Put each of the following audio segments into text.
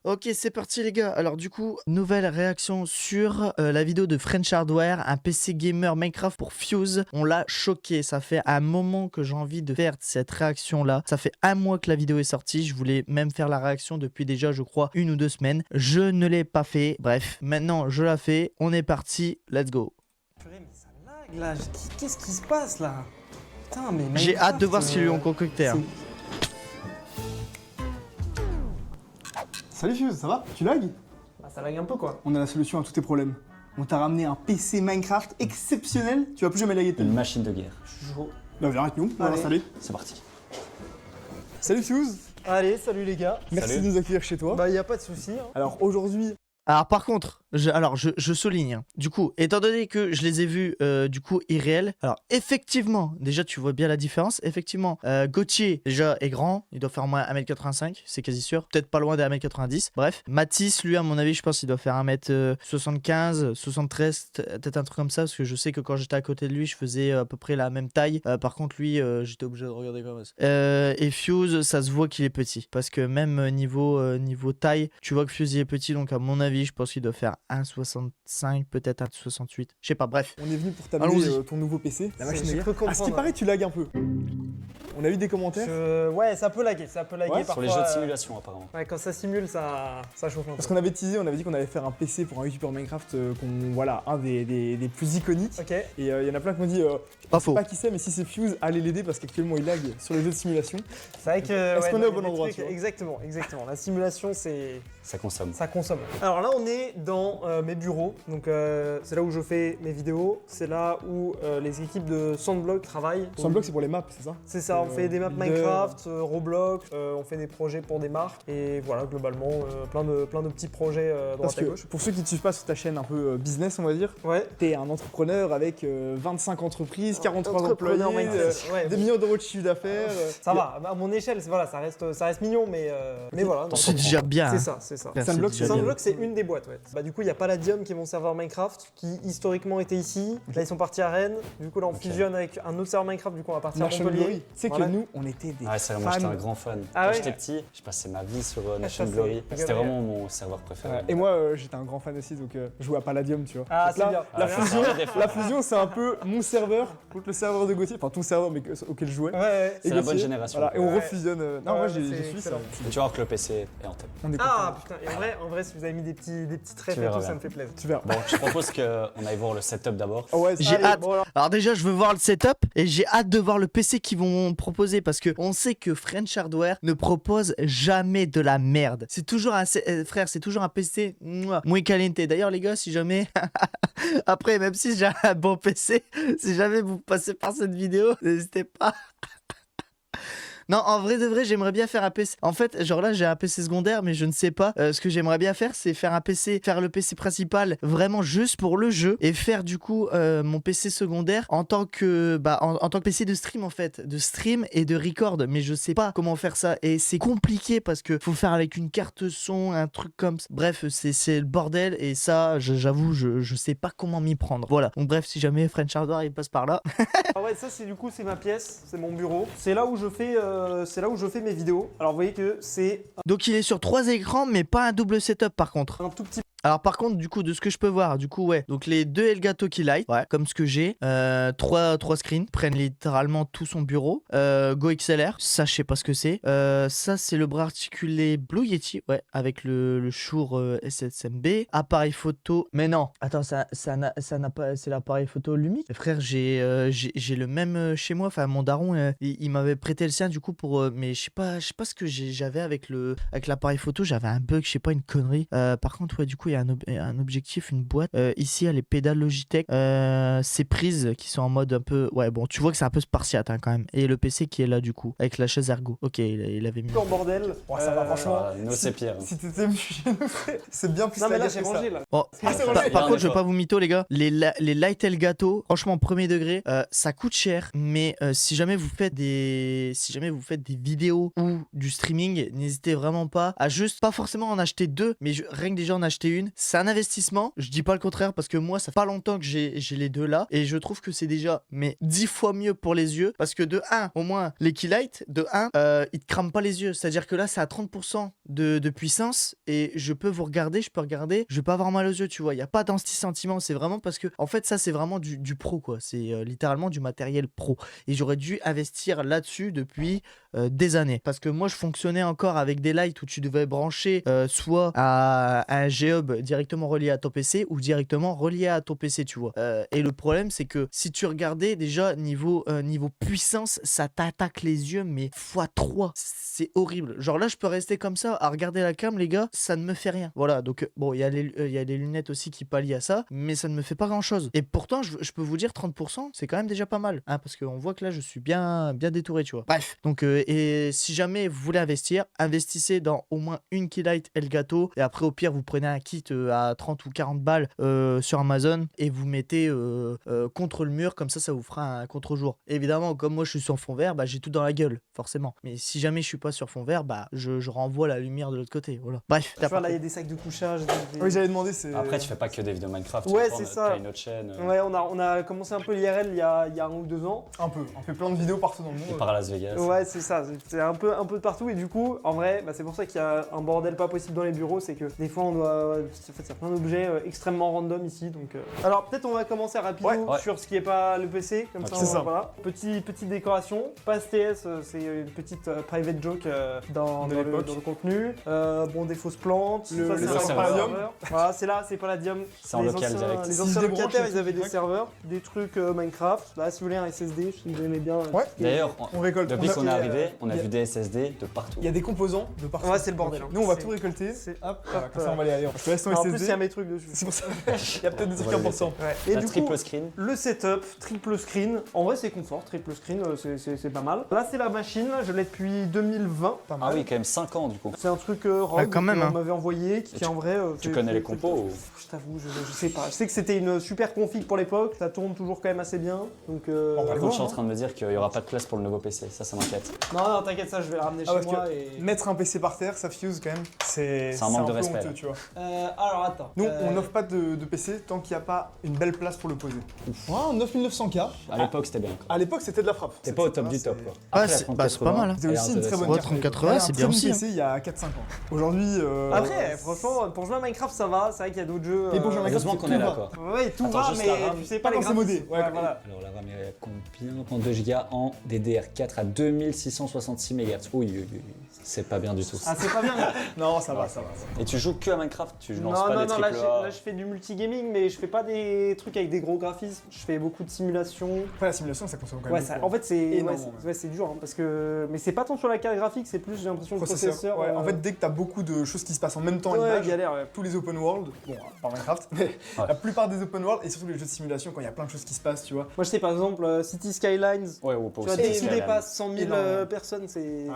Ok, c'est parti les gars. Alors du coup, nouvelle réaction sur la vidéo de French Hardware, un PC gamer Minecraft pour Fuse. On l'a choqué, ça fait un moment que j'ai envie de faire cette réaction là. Ça fait un mois que la vidéo est sortie, je voulais même faire la réaction depuis déjà je crois 1 ou 2 semaines. Je ne l'ai pas fait, bref, maintenant je la fais, on est parti, let's go. Purée, mais ça lag là, qu'est-ce qui se passe là? Putain, mais J'ai hâte de voir Minecraft, ce qu'ils lui ont concocté. Hein. Salut Fuse, ça va? Tu lag? ça lag un peu quoi. On a la solution à tous tes problèmes. On t'a ramené un PC Minecraft exceptionnel, tu vas plus jamais laguer de ta Une vie. machine de guerre. Je suis chaud. Bah viens avec nous, on va Allez. l'installer. C'est parti. Salut Fuse, Allez, salut les gars. merci Salut. de nous accueillir chez toi. Bah y a pas de souci. Hein. Alors aujourd'hui, Alors par contre, je souligne, hein. Du coup, étant donné que je les ai vus du coup irréels, alors effectivement, déjà tu vois bien la différence, effectivement, Gauthier déjà est grand, il doit faire au moins 1m85, c'est quasi sûr, peut-être pas loin des 1m90, bref. Mathis, lui à mon avis, je pense qu'il doit faire 1m75, 73, peut-être un truc comme ça, parce que je sais que quand j'étais à côté de lui, je faisais à peu près la même taille, par contre lui, j'étais obligé de regarder comme ça. Et Fuse, ça se voit qu'il est petit, parce que même niveau taille, tu vois que Fuse il est petit, donc à mon avis, je pense qu'il doit faire 1,65, peut-être 1,68. Je sais pas, bref. on est venu pour t'amener Allons-y. ton nouveau PC, la machine J'ai de guerre. cru À ce qui comprendre. paraît, tu lagues un peu. On a eu des commentaires. Ouais, ça peut laguer, Ouais, parfois. Sur les jeux de simulation apparemment. Ouais, quand ça simule, ça chauffe un peu. Parce qu'on avait teasé, on avait dit qu'on allait faire un PC pour un YouTuber Minecraft, voilà, un des plus iconiques. Ok. Et il y en a plein qui m'ont dit, Pas je sais faux. pas qui c'est, mais si c'est Fuse, allez l'aider parce qu'actuellement il lag sur les jeux de simulation. C'est vrai que. Est-ce ouais, qu'on non, est au il y a bon des endroit, trucs- tu vois? Exactement. La simulation, Ça consomme. ça consomme. Alors là, on est dans mes bureaux. Donc, c'est là où je fais mes vidéos. C'est là où les équipes de Sandblock travaillent. Sandblock, c'est pour les maps, c'est ça? C'est ça, on fait des maps Builder. Minecraft, Roblox, on fait des projets pour des marques. Et voilà, globalement, plein de petits projets Parce droite à que gauche. pour ceux qui ne te suivent pas sur ta chaîne un peu business, on va dire, Ouais. t'es un entrepreneur avec 25 entreprises, 43 employés, Entrepreneur mindset. Ouais, des millions d'euros de chiffre d'affaires. ça va, à mon échelle, voilà, ça reste mignon, mais voilà. non, C'est déjà bien. C'est hein. ça, c'est ça. Frère, Sandblock, c'est déjà bien. Sandblock, c'est une des boîtes, ouais. Bah, du coup, il y a Palladium qui est mon serveur Minecraft, qui historiquement était ici. Là, ils sont partis à Rennes. Du coup, là, on Ok. fusionne avec un autre serveur Minecraft. Du coup, on va partir à Nation Montpellier. Glory. Tu sais Voilà. que nous, on était des Ah ouais, c'est vrai, moi j'étais un fans. grand fan. Ah Quand ouais j'étais petit, j'ai passé ma vie sur Nation ça, c'est Glory. rigolo. C'était vraiment mon serveur préféré. Ouais, et moi, j'étais un grand fan aussi, donc je jouais à Palladium, tu vois. Ah, Donc c'est là, bien. La Ah, fusion, ça, des fois. la fusion, c'est un peu mon serveur contre le serveur de Gauthier, enfin ton serveur mais auquel je jouais. Ouais. Et C'est la bonne Gauthier, génération. Voilà, et on Ouais. refusionne. Non, Ouais, moi c'est j'ai suivi ça. excellent. Et tu vas voir que le PC est en tête. On est Ah, content. putain, et en vrai, si vous avez mis des petits traits et verras tout, bien. ça me fait plaisir. Tu verras. Bon, je propose qu'on aille voir le setup d'abord. Ah ouais, J'ai allez, hâte. bon, alors. Alors déjà, je veux voir le setup et j'ai hâte de voir le PC qu'ils vont proposer parce que on sait que French Hardware ne propose jamais de la merde. C'est toujours frère, c'est toujours un PC muy caliente. D'ailleurs les gars, si jamais après même si j'ai un bon PC, si jamais vous passez par cette vidéo, n'hésitez pas. Non, en vrai de vrai, j'aimerais bien faire un PC. En fait, genre là, j'ai un PC secondaire, mais je ne sais pas. Ce que j'aimerais bien faire, c'est faire le PC principal vraiment juste pour le jeu et faire du coup mon PC secondaire en tant que en tant que PC de stream en fait, de stream et de record. Mais je sais pas comment faire ça et c'est compliqué parce que faut faire avec une carte son, un truc comme ça. Bref, c'est le bordel et ça, j'avoue, je sais pas comment m'y prendre. Voilà. Donc bref, si jamais French Hardware il passe par là. Ah ouais, ça c'est ma pièce, c'est mon bureau. C'est là où je fais mes vidéos. Alors vous voyez que c'est Donc il est sur 3 écrans, mais pas un double setup par contre. un tout petit. Alors par contre, du coup, de ce que je peux voir, du coup, ouais. Donc les deux Elgato Keylight, ouais, comme ce que j'ai. 3 screens, prennent littéralement tout son bureau. Go XLR, ça je sais pas ce que c'est. Ça c'est le bras articulé Blue Yeti, ouais, avec le Shure SSMB. Appareil photo, mais non. Attends, ça n'a pas, c'est l'appareil photo Lumix. Frère, j'ai le même chez moi. Enfin, mon daron, il m'avait prêté le sien du coup pour, mais je sais pas ce que j'avais avec l'appareil photo. J'avais un bug, je sais pas, une connerie. Par contre, ouais, du coup il y a un objectif, une boîte. Ici, il y a les pédales Logitech. Ces prises qui sont en mode un peu... Ouais, bon, tu vois que c'est un peu spartiate hein, quand même. Et le PC qui est là, du coup, avec la chaise ergo. Ok, il avait mis... En bordel. Oh, ça va, franchement. Ah, nous, c'est pire. Si t'étais venu chez nous, c'est bien plus Non mais là stagé j'ai que ça. rangé là. Bon, Ah, c'est vrai. par Rien contre, je vais n'est pas vous mytho, les gars. Les Light Elgato, franchement, premier degré, ça coûte cher. Mais si jamais vous faites des vidéos ou du streaming, n'hésitez vraiment pas à juste, pas forcément en acheter deux, mais rien que déjà en acheter une. C'est un investissement, je dis pas le contraire parce que moi ça fait pas longtemps que j'ai les deux là et je trouve que c'est déjà mais 10 fois mieux pour les yeux parce que de 1 au moins les Keylight de 1 ils te crament pas les yeux, c'est-à-dire que là c'est à 30% de puissance et je peux regarder, je vais pas avoir mal aux yeux, tu vois, il y a pas d'anti-sentiment, c'est vraiment parce que en fait ça c'est vraiment du pro quoi, c'est littéralement du matériel pro et j'aurais dû investir là-dessus depuis des années parce que moi je fonctionnais encore avec des lights où tu devais brancher soit à un G-Hub directement relié à ton PC ou directement relié à ton PC, tu vois. Et le problème c'est que si tu regardais déjà niveau puissance ça t'attaque les yeux mais x3, c'est horrible, genre là je peux rester comme ça à regarder la cam les gars, ça ne me fait rien, voilà. Donc bon il y a les lunettes aussi qui pallient à ça mais ça ne me fait pas grand chose et pourtant je peux vous dire 30% c'est quand même déjà pas mal hein, parce qu'on voit que là je suis bien détouré, tu vois. Bref, donc et si jamais vous voulez investir, investissez dans au moins une Keylight Elgato et après au pire vous prenez un kit à 30 ou 40 balles sur Amazon et vous mettez contre le mur, comme ça vous fera un contre-jour. Évidemment comme moi je suis sur fond vert, bah j'ai tout dans la gueule forcément, mais si jamais je suis pas sur fond vert, bah je renvoie la lumière de l'autre côté, voilà. Bref, Tu vois, là, il y a des sacs de couchage. Oui, j'allais demander, c'est. Après, tu fais pas que des vidéos Minecraft. Ouais, tu c'est tournes, ça. t'as une autre chaîne. Ouais, on a commencé un peu l'IRL il y a 1 ou 2 ans. Un peu. On fait plein de vidéos partout dans le Tu monde. pars à Las Vegas. Ouais, c'est ça, c'est un peu de partout et du coup, en vrai, bah, c'est pour ça qu'il y a un bordel pas possible dans les bureaux, c'est que des fois on doit... En fait, il y a plein d'objets extrêmement random ici, donc... Alors peut-être on va commencer rapidement Ouais. sur ce qui est pas le PC, comme Ok. ça, C'est ça. voilà. Petite décoration, pas STS, c'est une petite private joke dans De le l'époque. contenu. Bon, des fausses plantes, Le- ça, les c'est anciens un Palladium. serveur. Voilà, c'est là, c'est Palladium. C'est en Les local anciens- direct. Les Si je anciens débranche locataires, le ils avaient des truc, serveurs, des trucs Minecraft. Là, si vous voulez un SSD, je sais que vous aimez bien. Ouais. D'ailleurs, On récolte. depuis qu'on est arrivé, on a il y a- vu des SSD de partout. Il y a des composants de partout. Ouais, c'est le bordel, hein. Nous, on va C'est- tout récolter. c'est- Hop, voilà, comme ça, on va les aller. Je te laisse ton En plus, SSD. il y a mes trucs dessus. C'est pour ça. Il y a peut-être des trucs Ouais, importants. Et La du triple coup, screen. le setup, triple screen, en vrai c'est confort, triple screen, c'est pas mal. Là c'est la machine, je l'ai depuis 2020. Pas Ah mal. oui, quand même 5 ans du coup. C'est un truc Rogue quand même, qu'on hein. m'avait envoyé, qui tu- en vrai... Tu connais les compos ou... Je t'avoue, je sais pas. Je sais que c'était une super config pour l'époque, ça tourne toujours quand même assez bien. Donc On va Par le contre, je suis en voir, train de me dire qu'il y aura pas de place pour le nouveau PC. Ça m'inquiète. non, t'inquiète, ça je vais le ramener Ah, chez parce moi que et... mettre un PC par terre, ça fuse quand même. C'est un manque de peu respect, honteux, là. tu vois. alors attends. Nous, on n'offre pas de PC tant qu'il n'y a pas une belle place pour le poser. Ouais, 9900K. À l'époque, c'était bien. À l'époque, c'était de la frappe. T'es pas au top du C'est- top quoi. Ah, Après, la c'est 3080, pas mal, hein. C'était aussi une très bonne Ouais, carte. 3080, c'est bien aussi, Un PC il y a 4-5 ans. Aujourd'hui. Après, franchement, pour jouer à Minecraft ça va, c'est vrai qu'il y a d'autres jeux... Et pour jouer à Minecraft, Heureusement qu'on est là quoi. Ouais, tout Attends, va, juste la mais RAM. tu sais pas Pas les quand c'est modé. graphismes. Ouais, voilà. Alors la RAM est à combien 32 Go en DDR4 à 2666 MHz. Oui, c'est pas bien du tout. Ah, c'est pas bien. Non, ça va, ça va. Et tu joues que à Minecraft, tu Non, lances pas non, des non, triple là je fais du multigaming, mais je fais pas des trucs avec des gros graphismes. Je fais beaucoup de simulations. Après, la simulation, ça consomme quand même. Ouais, beaucoup, en fait, c'est Énormément, c'est dur, hein, parce que. Mais c'est pas tant sur la carte graphique, c'est plus, j'ai l'impression, le processeur. Ouais, en fait, dès que t'as beaucoup de choses qui se passent en même temps à ouais, l'image, galère. Ouais. tous les open world, bon, pas Minecraft, mais Ouais. la plupart des open world et surtout les jeux de simulation, quand il y a plein de choses qui se passent, tu vois. Moi, je sais, par exemple, City Skylines. Ouais, ou pas Tu vois, aussi. dès que tu Skyrim. dépasses 100 000 Énormément. personnes, c'est.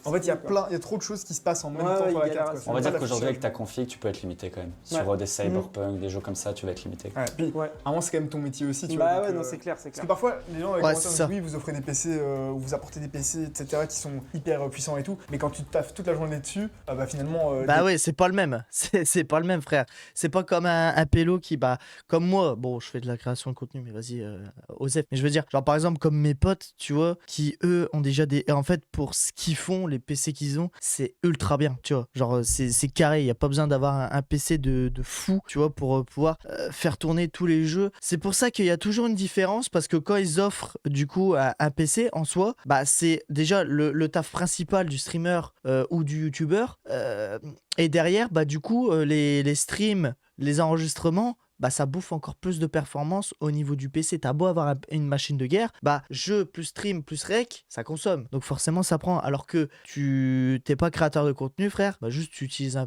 En fait, il y a plein. il y a trop de choses qui se passent en même Ouais, temps ouais, sur la il carte. galère quoi. assez. On va C'est dire pas qu'aujourd'hui, avec l'affichage. ta config, tu peux être limité quand même. Ouais. Sur des Cyberpunk, des jeux comme ça, tu vas être limité. Ouais, puis, Ouais. à un moment, c'est quand même ton métier aussi, tu vois. Bah donc, ouais, non, c'est clair, c'est Parce clair. que parfois, les gens avec Ouais, commentaires c'est disent ça. oui, vous offrez des PC, vous apportez des PC, etc., qui sont hyper puissants et tout, mais quand tu taffes toute la journée dessus, bah finalement. Bah ouais, c'est pas le même. C'est pas le même, frère. C'est pas comme un pélo qui, bah, comme moi, bon, je fais de la création de contenu, mais vas-y, Osef. Mais je veux dire, genre par exemple, comme mes potes, tu vois, qui eux ont déjà des. Et en fait, pour ce qu'ils font, les PC qu'ils ont, c'est ultra bien, tu vois. Genre, c'est carré, il y a pas besoin d'avoir un PC de fou, tu vois, pour pouvoir faire tourner tous les jeux. C'est pour ça qu'il y a toujours une différence, parce que quand ils offrent, du coup, un PC en soi, bah, c'est déjà le taf principal du streamer ou du youtubeur. Et derrière, bah, du coup, les streams, les enregistrements, bah, ça bouffe encore plus de performance au niveau du PC. T'as beau avoir une machine de guerre, bah, jeu plus stream plus rec, ça consomme. Donc forcément, ça prend. Alors que tu t'es pas créateur de contenu, frère, bah, juste tu utilises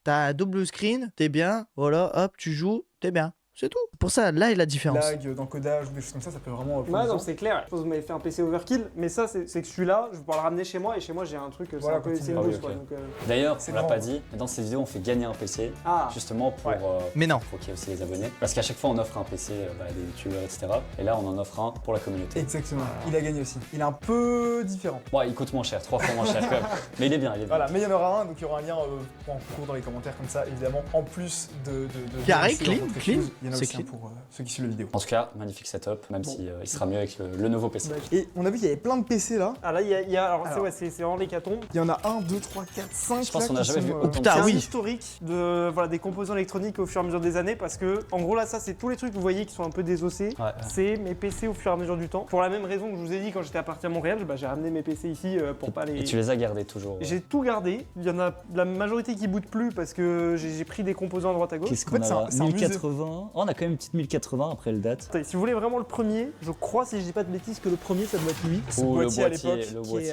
t'as un double screen, t'es bien, voilà, hop, tu joues, t'es bien. C'est tout. Pour ça, là est la différence. Lag, d'encodage ou des choses comme ça peut vraiment. Ouais, non, c'est clair. Je pense que vous m'avez fait un PC overkill, mais ça, c'est que celui-là, je vais pouvoir le ramener chez moi et chez moi, j'ai un truc, c'est Voilà, un peu continue. c'est une Ah oui, bouse, ok. quoi. Donc, D'ailleurs, C'est on l'a marrant. pas dit, mais dans ces vidéos, on fait gagner un PC. Ah, Justement pour, Ouais. Mais non. pour qu'il y ait aussi les abonnés. Parce qu'à chaque fois, on offre un PC à des youtubeurs, etc. Et là, on en offre un pour la communauté. Exactement. Il a gagné aussi. Il est un peu différent. Bon, il coûte moins cher, 3 fois moins cher quand même. Mais il est bien, il est bien. Voilà, mais il y en aura un, donc il y aura un lien en cours dans les commentaires comme ça, évidemment. En plus de Carré, DLC, clean, en mode clean. chose, il y en a C'est aussi un clean. pour ceux qui suivent la vidéo. En tout cas, magnifique setup, même si il sera mieux avec le nouveau PC. Et on a vu qu'il y avait plein de PC là. ah là, il y a alors, Alors. c'est vraiment l'hécatombe. Il y en a 1, 2, 3, 4, 5. Je pense qu'on a jamais vu autant de Putain, C'est un oui. historique de, voilà, des composants électroniques au fur et à mesure des années parce que, en gros, là, ça, c'est tous les trucs que vous voyez qui sont un peu désossés. Ouais. C'est mes PC au fur et à mesure du temps. Pour la même raison que je vous ai dit quand j'étais à partir de Montréal, bah, j'ai ramené mes PC ici pour pas les. Et tu les as gardés toujours. J'ai tout gardé. Il y en a la majorité qui bootent plus parce que j'ai pris des composants à droite à gauche. Qu'est-ce En qu'on fait, c'est a un- c'est un musée. 1080. Oh, on a quand même une petite 1080 après le date. Attendez, si vous voulez vraiment le premier, je crois, si je dis pas de bêtises, que le premier ça doit être lui. Ce Ou le boîtier à boîtier, l'époque, le Qui boîtier.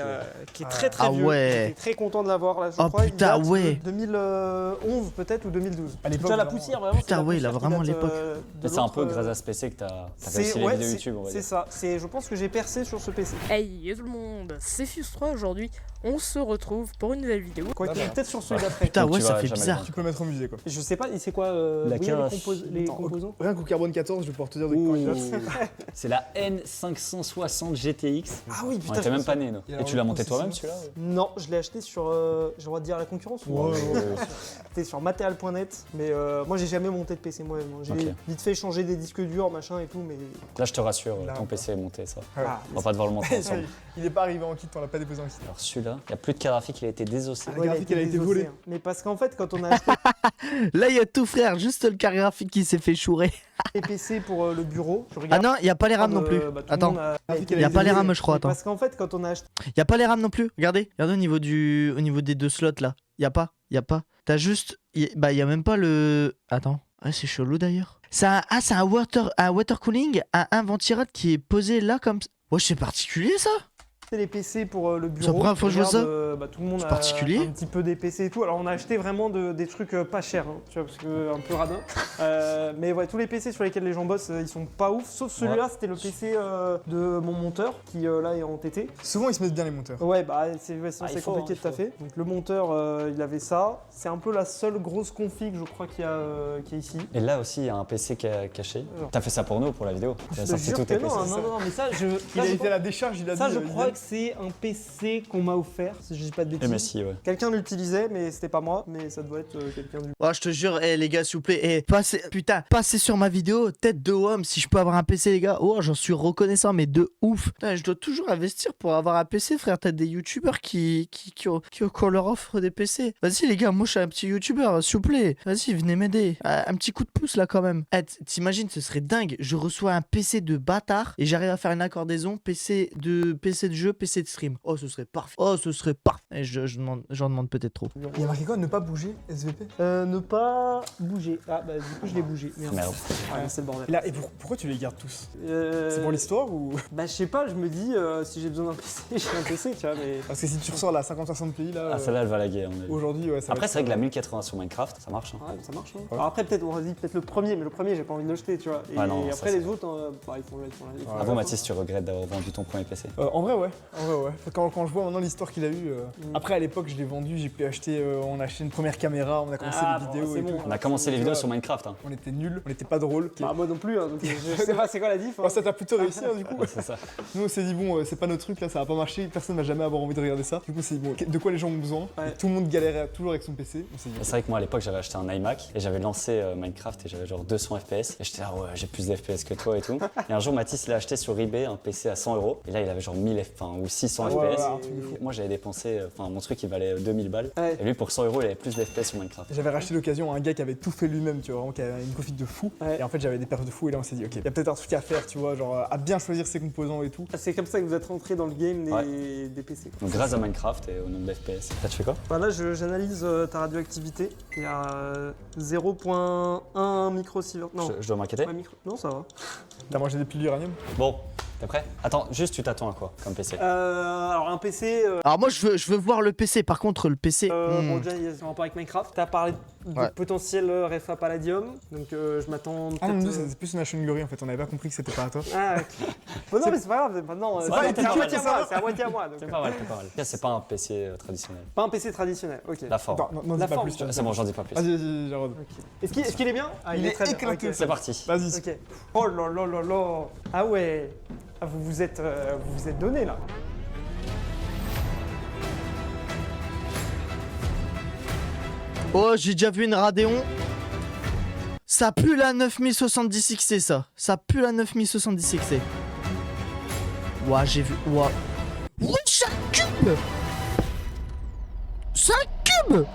est très très Ah vieux. ouais. J'étais très content de l'avoir là, je Oh crois. Il putain, date de ouais. 2011 peut-être ou 2012. À l'époque, Déjà la vraiment. poussière vraiment. Putain, c'est la ouais, il a poussière qui vraiment date, l'époque. de Mais c'est un l'autre, peu grâce à ce PC que t'as réussi les ouais, vidéos c'est- YouTube, on va C'est dire. ça. Je pense que j'ai percé sur ce PC. Hey tout le monde, c'est Fuse3 aujourd'hui, on se retrouve pour une nouvelle vidéo. Quoi qu'il y ait Voilà. peut-être sur celui d'après. Putain, Donc ouais, tu ça vas fait jamais bizarre. Tu peux le mettre au musée quoi. Je sais pas, c'est quoi La oui, carafe. les Attends, composants Rien qu'au carbone 14, je vais pouvoir te dire de quand il date. C'est la N560 GTX. Ah oui, On putain. était je même me pas nés, nous. Et Et alors, tu l'as le monté toi-même processeur celui-là Non, je l'ai acheté sur. J'ai le droit de dire la concurrence ou Ouais, ouais, C'était sur material.net, mais moi j'ai jamais monté de PC moi-même. J'ai Ok. vite fait changer des disques durs, machin et tout, mais. Là, je te rassure, Là, ton on PC est monté, ça. Ouais. Ah, On va pas devoir le monter ensemble. Il est pas arrivé en kit, on l'a pas déposé en kit. Alors celui-là, il n'y a plus de carte graphique, il a été désossé. La graphique, elle a été désossé, volée. hein. Mais parce qu'en fait, quand on a acheté Là, il y a tout, frère. Juste le carte graphique qui s'est fait chourer. les PC pour le bureau, je Ah regarde. non, il y a pas les RAM non plus. tout le Attends, monde a- graphique, il y a pas les RAM, je crois. Mais Attends, parce qu'en fait, quand on a acheté. il y a pas les RAM non plus. Regardez, regardez au niveau des deux slots là. Il y a pas. T'as juste, bah il y a même pas le. Attends, ah, c'est chelou d'ailleurs. C'est un water cooling, un ventirad qui est posé là comme. Ouais, c'est particulier ça. les PC pour le bureau. C'est la première fois que je vois Regarde, ça. Bah, tout le monde C'est a particulier. un petit peu des PC et tout. Alors on a acheté vraiment des trucs pas chers, hein, tu vois, parce que un peu radin. Mais ouais, tous les PC sur lesquels les gens bossent, ils sont pas ouf. Sauf celui-là, c'était le PC de mon monteur qui là est entêté. Souvent, ils se mettent bien les monteurs. Ouais, bah c'est ouais, sinon, Ah, il c'est faut, compliqué hein, de il faut. taffer. Donc le monteur, il avait ça. C'est un peu la seule grosse config, je crois, qu'il y a ici. Et là aussi, il y a un PC caché. Alors. T'as fait ça pour nous, pour la vidéo. Je T'as te sorti jure tous que tes non, PC. hein, non, mais ça, je. Il ça, a je été à la décharge, il a ça, dit. je il crois a- que c'est un PC qu'on m'a offert, si je dis pas de bêtises. MSI, ouais. Quelqu'un l'utilisait, mais c'était pas moi, mais ça doit être quelqu'un du. Oh, je te jure, les gars, s'il vous plaît, passez sur ma vidéo, tête de homme, si je peux avoir un PC, les gars. Oh, j'en suis reconnaissant, mais de ouf. Putain, je dois toujours investir pour avoir un PC, frère. T'as des youtubeurs qui leur offrent des PC. Vas-y, les gars, moi, je suis un petit youtubeur, s'il vous plaît. Vas-y, venez m'aider. Un petit coup de pouce, là, quand même. Eh, t'imagines, ce serait dingue. Je reçois un PC de bâtard et j'arrive à faire une accordaison PC de jeu, PC de stream. Oh, ce serait parfait. Oh, ce serait parfait. Et j'en demande peut-être trop. Il y a marqué quoi? Ne pas bouger, SVP? Ne pas bouger. Ah bah du coup je l'ai bougé. Merde. Merde. Ouais, c'est le bordel. Et là, et pourquoi tu les gardes tous? Euh, C'est pour l'histoire ou? Bah je sais pas, je me dis si j'ai besoin d'un PC, j'ai un PC, tu vois, mais. Parce que si tu ressors la 50-60 pays là, Ah, celle-là, elle va laguer. aujourd'hui, ouais, ça va Après, être- c'est vrai que la 1080 sur Minecraft, ça marche. Hein. Ouais, ça marche. Hein. Ouais. Alors après peut-être on va dire peut-être le premier, mais le premier j'ai pas envie de le jeter, tu vois. Et Ouais, non, ça, après c'est- les autres, bah, ils font la Ouais. Ah bon, Mathis, tu regrettes d'avoir vendu ton premier PC? En vrai, ouais. En vrai, ouais. Quand je vois maintenant l'histoire qu'il a eu. Mm. Après, à l'époque, je l'ai vendu, j'ai pu acheter. On a acheté une première caméra, on a commencé Ah, les bon, vidéos c'est et bon. tout. On a commencé les Tu vidéos vois, sur Minecraft. Hein. On était nuls, on était pas drôles. Bah moi non plus, hein, donc je sais pas c'est quoi la diff. Hein. Oh, ça t'a plutôt réussi, hein, du coup. Ouais, c'est ça. Nous, on s'est dit, bon, c'est pas notre truc là, ça va pas marcher, personne va jamais avoir envie de regarder ça. Du coup, on s'est dit, bon, de quoi les gens ont besoin? Ouais. Et tout le monde galérait toujours avec son PC. On s'est dit, Et c'est vrai que moi à l'époque j'avais acheté un iMac et j'avais lancé Minecraft et j'avais genre 200 FPS et j'étais là ouais j'ai plus d'FPS que toi et tout. Et un jour Mathis il a acheté sur eBay un PC à 100 € et là il avait genre 1000 ou 600 Ouais, FPS. ouais, un truc de fou. Moi j'avais dépensé, enfin mon truc il valait 2000 balles Ouais. et lui pour 100 € il avait plus d'FPS sur Minecraft. J'avais racheté l'occasion à un gars qui avait tout fait lui-même, tu vois, vraiment qui avait une config de fou. Ouais. Et en fait, j'avais des perfs de fou et là, on s'est dit, ok, il y a peut-être un truc à faire, tu vois, genre à bien choisir ses composants et tout. Ah, c'est comme ça que vous êtes rentré dans le game Ouais. des PC. Donc grâce à Minecraft et au nombre d'FPS. Là tu fais quoi? Bah là j'analyse ta radioactivité. Il y a 0.1 microsievert. Non. Je dois m'inquiéter? Ouais, non ça va. T'as mangé des piles d'uranium? Bon, t'es prêt? Attends, juste tu t'attends à quoi comme PC? Alors un PC. Alors moi, je veux voir le PC. Par contre, le PC. Bon déjà il y a un rapport avec Minecraft. T'as parlé Ouais. potentiel RFA Palladium. Donc je m'attends Ah non, peut-être. nous, c'est plus une Nation Glory en fait, on avait pas compris que c'était pas à toi. Ah, ok. Bon, non, mais c'est pas grave. Maintenant, C'est c'est pas à les moitié à piquets, moi. C'est à moitié à moi. donc, C'est pas mal, c'est pas mal. Là, c'est pas un PC traditionnel. Pas un PC traditionnel. Ok. La forme. Attends, n'en La dis pas forme. plus. C'est bon, j'en dis pas plus. Vas-y, Jarod. Ok. Est-ce qu'il est bien? Ah, Il est très bien. éclaté. Ok. C'est parti. Vas-y. Ok. Oh là là là là. Ah ouais. Ah, vous vous êtes donné là. Oh, j'ai déjà vu une Radeon. Ça pue la 9070 XT, ça. Ça pue la 9070 XT. Ouah, j'ai vu. Ouah. Ouais, c'est un cube. C'est un cube.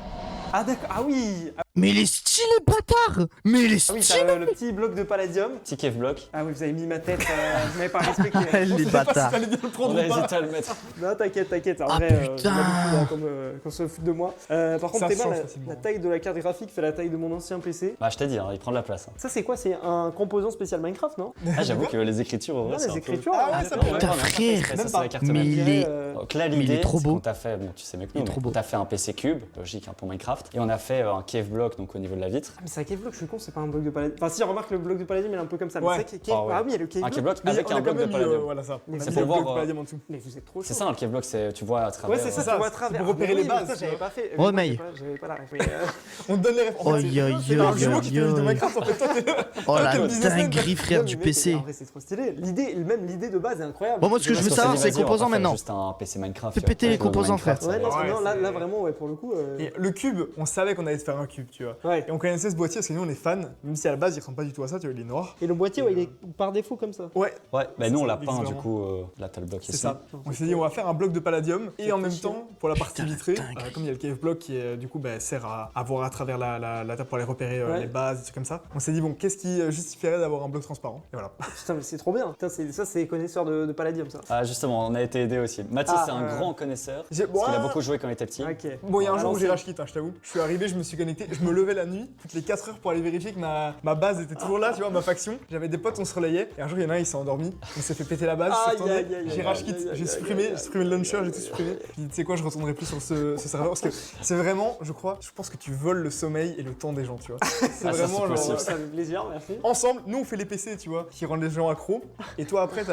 Ah d'accord. Ah oui. Mais il est stylé, bâtard. Mais il est Ah oui, stylé. t'as le petit bloc de Palladium. Petit cave block. Ah oui, vous avez mis ma tête. Vous m'avez pas respecté. Les Je sais pas si bâtards. t'allais bien le prendre On a ou pas. hésité à le mettre. Non, t'inquiète. En Ah, vrai, j'ai putain. l'habitude, qu'on se foute de moi. Par contre, Ça Théma, change la facilement. taille de la carte graphique fait la taille de mon ancien PC. Bah, je t'ai dit, hein, il prend de la place. hein. Ça, c'est quoi? C'est un composant spécial Minecraft, non? Ah, j'avoue que les écritures, en vrai, Non, c'est les un peu- écritures. Ah ouais, ça pourrait. Putain, frère. Ça, Même c'est pas. la carte Mais mère. il est. Donc là, Mais il est l'idée, trop c'est beau. qu'on t'a fait, bon, tu sais mieux que Il nous, est mais trop beau. on t'a fait un PC cube, logique hein, pour Minecraft, et on a fait un cave block donc au niveau de la vitre. Ah, mais c'est un cave block, je suis con, c'est pas un bloc de Palladium. Enfin, si, remarque le bloc de Palladium, il est un peu comme ça. Mais Ouais. c'est vrai que cave... Ah ouais. Ah oui, il y a le cave Un block. cave block Mais avec on un a quand bloc de même mis, palladium. voilà ça. Mais On a c'est mis pour le bloc voir, de Palladium en dessous. Mais vous êtes trop C'est chaud. ça, un cave block, c'est tu vois à travers. Ouais, c'est ça, ça, tu vois à c'est travers. pour repérer Ah, mais les oui, mais bases, Ça, tu j'avais vois. pas fait. Ouais, Mais May. J'avais pas la ref. On te donne les refs. En fait, Oi, oi, c'est oi, l'argument qui fait vivre de oi. Minecraft en fait. Toi, t'es- Oh la Toi, t'es le businessman, dinguerie, frère, du PC. En vrai, c'est trop stylé. Même l'idée de base est incroyable. Bon, moi, ce que je veux Parce qu'on savoir, s'est c'est dit, les vas-y, on va composants pas faire maintenant. Juste un PC Minecraft. Fais tu vois, péter les avec le composants, Minecraft, frère. Ouais, non, Ouais, non, c'est- là vraiment, ouais, pour le coup. Et le cube, on savait qu'on allait se faire un cube, tu vois. Ouais. Et on connaissait ce boîtier parce que nous on est fans, même si à la base il ressemble pas du tout à ça, tu vois, il est noir. Et le boîtier, ouais, il est par défaut comme ça. Ouais, Ouais, bah nous on l'a C'est peint du exactement. coup, là t'as le bloc c'est ici. ça. On s'est dit on va faire un bloc de palladium et C'est en même chiant. temps, pour la partie Putain, vitrée, dingue. comme il y a le cave block qui du coup sert à voir à travers la table pour aller repérer Ouais. les bases, des trucs comme ça. On s'est dit bon, qu'est-ce qui justifierait d'avoir un bloc transparent? Et voilà. Putain, mais c'est trop bien. Putain, ça, c'est connaisseur de Palladium, ça. Ah justement, on a été aidé aussi. Mathis Ah, c'est un grand connaisseur, J'ai- parce qu'il a Ouais. beaucoup joué quand il était petit. Ok. Bon, il y a un Ah, jour où non, j'ai c'est- rage quitte, je t'avoue. Je suis arrivé, je me suis connecté, je me levais la nuit, toutes les 4 heures pour aller vérifier que ma base était toujours là, tu vois, ma faction. J'avais des potes, on se relayait. Et un jour, il y en a un, il s'est endormi, il s'est fait péter la base, je Aïe, suis retourné, aïe, aïe, j'ai aïe, rage aïe, quitte, aïe, j'ai aïe, supprimé, aïe, j'ai supprimé le launcher, j'ai tout supprimé. Puis tu sais quoi, je retournerai plus sur ce serveur parce que c'est vraiment, je pense que tu voles le sommeil et le temps des gens, tu vois. C'est Ah, ça, vraiment c'est genre. possible. Ça fait plaisir, merci. Ensemble, nous on fait les PC, tu vois, qui rendent les gens accros. Et toi après,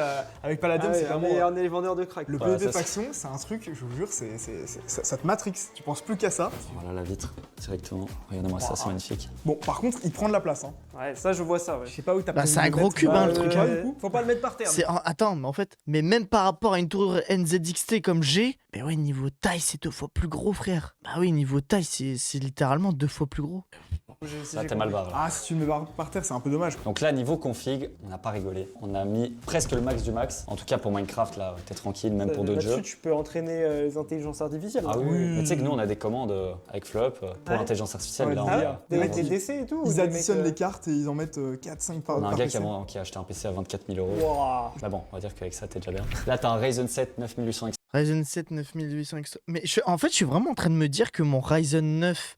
avec Palladium, Ah c'est ouais, vraiment. on est les vendeurs de crack. Le Ouais, PvP ça, c'est- faction, c'est un truc, je vous jure, ça te matrix. Tu penses plus qu'à ça. Voilà la vitre, directement. Regardez-moi ça, c'est magnifique. Bon, par contre, il prend de la place. Hein. Ouais, ça, je vois ça, ouais. Je sais pas où t'as Bah, prévu c'est de un le gros mettre. cube, hein, le Bah, truc. ouais, du coup. Faut pas le mettre par terre. Attends, mais en fait, mais même par rapport à une tour NZXT comme j'ai, mais ouais, niveau taille, c'est 2 fois plus gros, frère. Bah oui, niveau taille, c'est littéralement 2 fois plus gros. Ça t'es mal barré. Ah, si tu le mets par terre, c'est un peu dommage. Donc là, niveau config, on n'a pas rigolé. On a mis presque le max du max. En tout cas pour Minecraft, là, t'es tranquille, même pour d'autres Là-dessus, jeux. tu peux entraîner les intelligences artificielles. Ah non oui, mais tu sais que nous on a des commandes avec Flop pour Ouais. l'intelligence artificielle. Ouais, là, des on, Ah a- ouais IA. Des Ouais. mecs des décès et tout ou Ils des additionnent mecs, les cartes et ils en mettent 4-5 par on a un par gars PC. qui a acheté un PC à 24 000 euros. Wouah. Bah bon, on va dire qu'avec ça, t'es déjà bien. Là, t'as un Ryzen 7 9800 X. Ryzen 7 9800 X. Mais en fait, je suis vraiment en train de me dire que mon Ryzen 9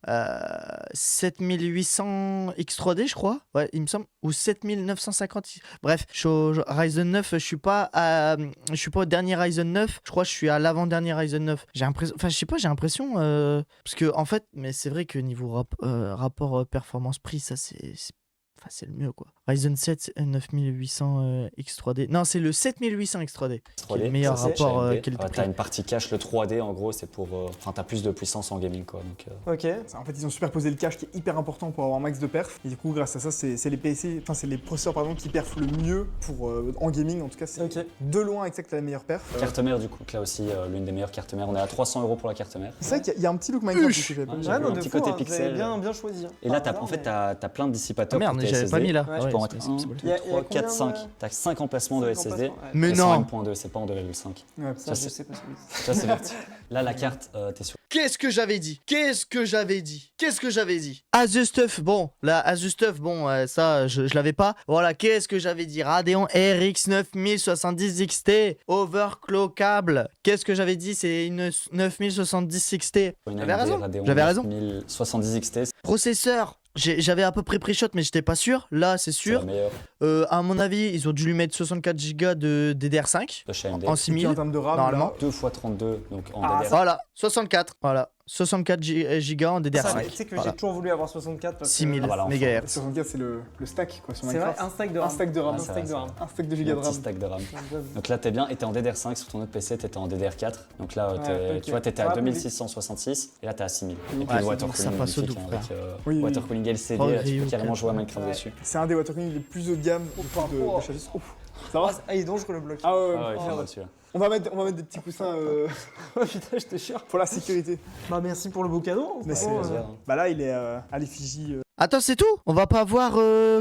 7800 X3D, je crois. Ouais, il me semble. Ou 7950. Bref, Ryzen 9, je suis pas au dernier Ryzen 9. Je crois que je suis à l'avant-dernier Ryzen 9. J'ai l'impression. Enfin, je sais pas, j'ai l'impression. Parce que, en fait, mais c'est vrai que niveau rapport performance-prix, ça, enfin, c'est le mieux, quoi. Ryzen 7 9800 X3D. Non, c'est le 7800 X3D. Qui est le meilleur ça, c'est rapport AMD. qualité-prix. T'as une partie cache, le 3D en gros, c'est pour. Enfin, t'as plus de puissance en gaming quoi. Donc, Ok. En fait, ils ont superposé le cache qui est hyper important pour avoir un max de perf. Et du coup, grâce à ça, c'est les PC, enfin, c'est les processeurs pardon, qui perfent le mieux pour en gaming. En tout cas, c'est Ok. de loin exact la meilleure perf. Carte mère, du coup, là aussi, l'une des meilleures cartes mères. On est à 300 euros pour la carte mère. C'est vrai qu'il y a un petit look Minecraft Uch. que j'avais pas Ouais, mis. j'ai Ouais, vu non, un de petit fou, côté hein, vous avez pixel. bien choisi. hein. Et là, Par en fait, hasard, t'as plein de Ah dissipateurs merde, pour tes j'avais SSD. pas mis là. Ouais, Ah je ouais, peux en c'est mettre possible. 1, Il y a 2, 3, combien 4, de- 5. T'as 5 emplacements de mais SSD. ouais. Mais Elles sont non. à 1.2, c'est pas en 2,5. Ouais. Ça, je c'est- sais pas celui. Ça, c'est verti. Là, la carte, t'es sûr. Qu'est-ce que j'avais dit Asus Stuff, bon, là, Asus Stuff, bon, ça, je l'avais pas. Voilà, qu'est-ce que j'avais dit Radeon RX 9070 XT, overclockable. Qu'est-ce que j'avais dit C'est une 9070 XT. Une J'avais AMD raison, Radeon j'avais raison. 9070 XT, c'est Processeur, j'avais à peu près pré-shot, mais j'étais pas sûr. Là, c'est la sûr. meilleure À mon avis, ils ont dû lui mettre 64 Go de DDR5 de chez AMD. en Et puis, en 6000. termes de RAM, Normalement. là, 2 x 32, donc en Ah, DDR. Voilà, 64. Voilà. 64 gigas en Ça, DDR5. tu sais que Voilà. j'ai toujours voulu avoir 64 parce que 6000 Ah, voilà, enfin. MHz. 64, c'est le stack quoi sur c'est vrai, Minecraft. un stack de RAM. Un stack de RAM. Un Ah, stack ça de va, RAM. Un stack de Un gigas de petit RAM. stack de RAM. Donc là, t'es bien, et t'es en DDR5 sur ton autre PC, t'étais en DDR4. Donc là, Ouais, ok. tu vois, t'étais Ça à va, 2666 et là, t'es à 6000. Et puis Ouais, le water ça cooling passe au magnifique, double, hein, avec Oui, oui. water cooling LCD, Oh, là, tu Ryu, peux carrément jouer à ouais. Minecraft dessus. C'est un des water cooling les plus haut de gamme de chassis. Ouf. Ça va Ah, il est dangereux le bloc. Ah ouais, ouais. Ah ouais, il fait Oh. mal celui-là. On va mettre des petits coussins Oh putain, j'étais cher. pour la sécurité. Bah merci pour le beau cadeau. Mais Franchement, c'est- Bah là, il est à l'effigie. Attends, c'est tout? On va pas voir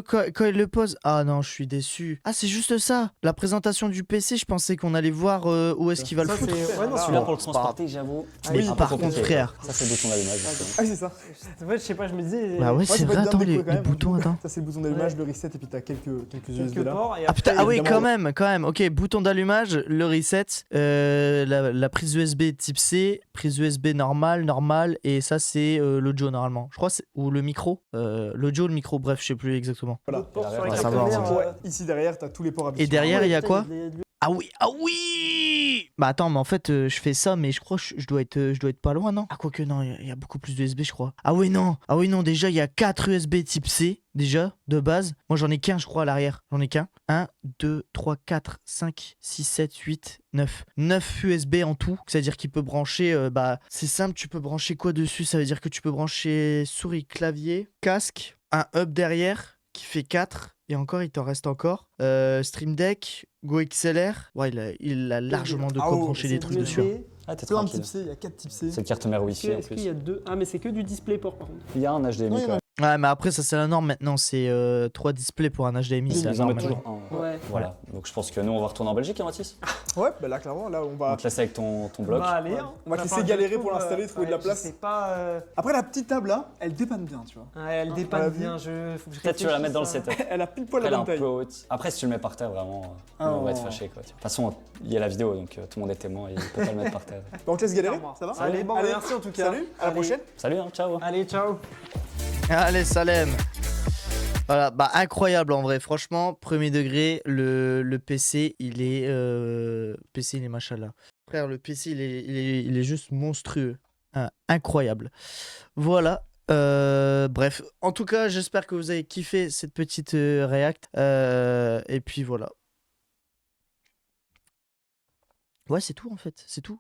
quand il le pose. Ah non, je suis déçu. Ah, c'est juste ça. La présentation du PC, je pensais qu'on allait voir où est-ce qu'il va le ça foutre. c'est. Ouais, non, Ah, Celui-là, bon, pour le c'est pas transporter, j'avoue. Mais un peu par compliqué, contre, frère. Ça, c'est le bouton d'allumage, justement. Ah oui, c'est ça. En fait, je sais pas, je me disais. Bah ouais, ça c'est peut vrai. être bien Attends, découpé les quand même. boutons, attends. Ça, c'est le bouton d'allumage, le reset, et puis t'as quelques USB Quelques là. ports et Ah putain, après, ah oui, évidemment- quand même. Ok, bouton d'allumage, le reset, la prise USB type C, prise USB normale, et ça c'est l'audio normalement. Je crois ou le micro, l'audio, le micro, bref, je sais plus exactement. Voilà. L'autre port sur Ouais, la ça carte va, on mère, s'en Ouais, ici derrière, t'as tous les ports habituels. Et derrière, il y a putain, quoi? il y a de- Ah oui. Bah attends, mais en fait, je fais ça, mais je crois que je dois être pas loin, non? Ah quoique non, il y a beaucoup plus de USB, je crois. Ah oui non, déjà il y a 4 USB type C déjà de base. Moi j'en ai qu'un, je crois, à l'arrière. J'en ai qu'un. 1, 2, 3, 4, 5, 6, 7, 8, 9. 9 USB en tout. C'est-à-dire qu'il peut brancher, bah c'est simple, tu peux brancher quoi dessus? Ça veut dire que tu peux brancher souris, clavier, casque, un hub derrière qui fait 4. Et encore, il t'en reste encore. Stream Deck, Go XLR. Ouais, il a largement de Ah quoi oh, brancher des c'est trucs USB. dessus. hein. Ah, t'es C'est pas un tranquille. type C, il y a 4 types C. C'est le carte mère Wi-Fi en Est-ce qu'il plus. y a deux. Ah, mais c'est que du DisplayPort par contre. Il y a un HDMI Oui, quand même. Ouais, mais après, ça c'est la norme maintenant. C'est 3 displays pour un HDMI. C'est la Ils en norme mettent maintenant. toujours un. Ouais. Voilà. Donc je pense que nous, on va retourner en Belgique, hein, Mathis. Ouais, bah là, clairement, là, on On va. va te laisser avec ton bloc. Bah allez, hein. On va te laisser Enfin, je galérer trouve, pour l'installer, trouver de la place. Je sais pas. Après, la petite table là, elle dépanne bien, tu vois. Ouais, elle on dépanne l'a bien. Faut que je Peut-être tu vas la mettre dans le réfléchisse, setup. Elle a pile poil Après, la elle est un bonne taille. peu haute. Après, si tu le mets par terre, vraiment, Ah, on va être non. fâché. Quoi. De toute façon, il y a la vidéo, donc tout le monde est témoin et il peut pas le mettre par terre. Bah, on te laisse galérer, Clairement. ça va Allez, bon, merci en tout cas. Salut, à la Allez. prochaine. Salut, hein, ciao. Allez, ciao. Allez, Salem. Voilà, bah incroyable en vrai. Franchement, premier degré, le PC, il est machallah. Frère, le PC, il est juste monstrueux. Hein, incroyable. Voilà. Bref, en tout cas, j'espère que vous avez kiffé cette petite react. Et puis voilà. Ouais, c'est tout en fait. C'est tout.